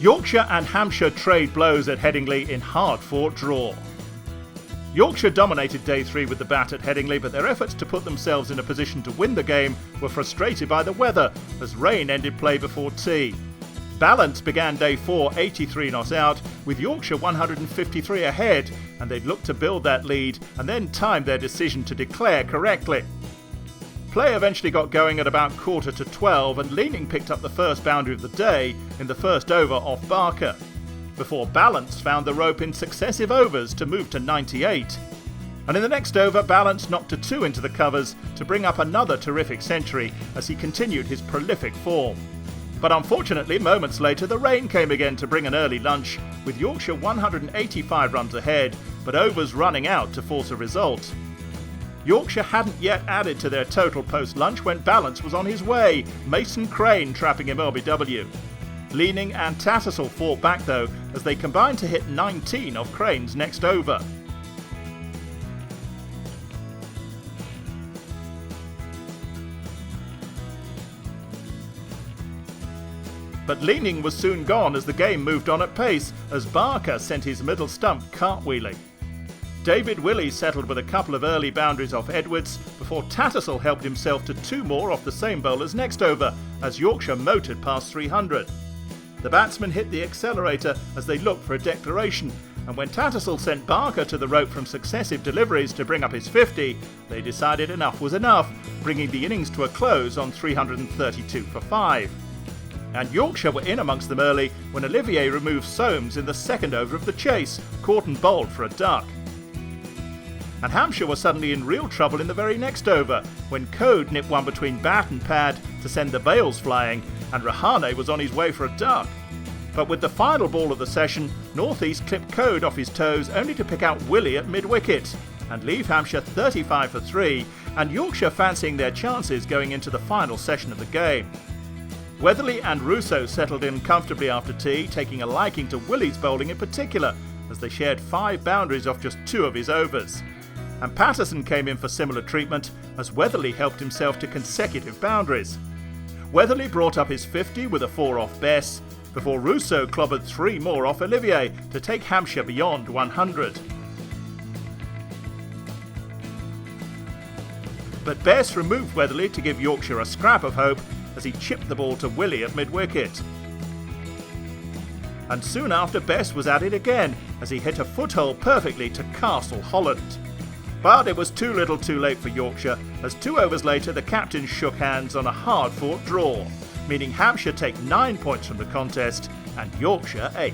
Yorkshire and Hampshire trade blows at Headingley in hard-fought draw. Yorkshire dominated day 3 with the bat at Headingley, but their efforts to put themselves in a position to win the game were frustrated by the weather, as rain ended play before tea. Balance began day 4 83 not out, with Yorkshire 153 ahead, and they'd looked to build that lead and then timed their decision to declare correctly. Play eventually got going at about 11:45, and Leaning picked up the first boundary of the day in the first over off Barker, before Balance found the rope in successive overs to move to 98. And in the next over, Balance knocked a 2 into the covers to bring up another terrific century as he continued his prolific form. But unfortunately, moments later, the rain came again to bring an early lunch, with Yorkshire 185 runs ahead, but overs running out to force a result. Yorkshire hadn't yet added to their total post-lunch when Balance was on his way, Mason Crane trapping him LBW. Leaning and Tattersall fought back though, as they combined to hit 19 off Crane's next over. But Leaning was soon gone as the game moved on at pace, as Barker sent his middle stump cartwheeling. David Willey settled with a couple of early boundaries off Edwards, before Tattersall helped himself to 2 more off the same bowler's next over, as Yorkshire motored past 300. The batsmen hit the accelerator as they looked for a declaration, and when Tattersall sent Barker to the rope from successive deliveries to bring up his 50, they decided enough was enough, bringing the innings to a close on 332 for 5. And Yorkshire were in amongst them early when Olivier removed Soames in the second over of the chase, caught and bowled for a duck. And Hampshire were suddenly in real trouble in the very next over, when Code nipped one between bat and pad to send the bails flying, and Rahane was on his way for a duck. But with the final ball of the session, North East clipped Code off his toes only to pick out Willey at mid-wicket, and leave Hampshire 35 for 3, and Yorkshire fancying their chances going into the final session of the game. Weatherly and Russo settled in comfortably after tea, taking a liking to Willey's bowling in particular, as they shared 5 boundaries off just 2 of his overs. And Patterson came in for similar treatment, as Weatherly helped himself to consecutive boundaries. Weatherly brought up his 50 with a 4 off Bess, before Russo clobbered 3 more off Olivier to take Hampshire beyond 100. But Bess removed Weatherly to give Yorkshire a scrap of hope as he chipped the ball to Willey at mid-wicket. And soon after, Bess was at it again as he hit a foothold perfectly to Castle Holland. But it was too little too late for Yorkshire, as 2 overs later the captains shook hands on a hard-fought draw, meaning Hampshire take 9 points from the contest and Yorkshire 8.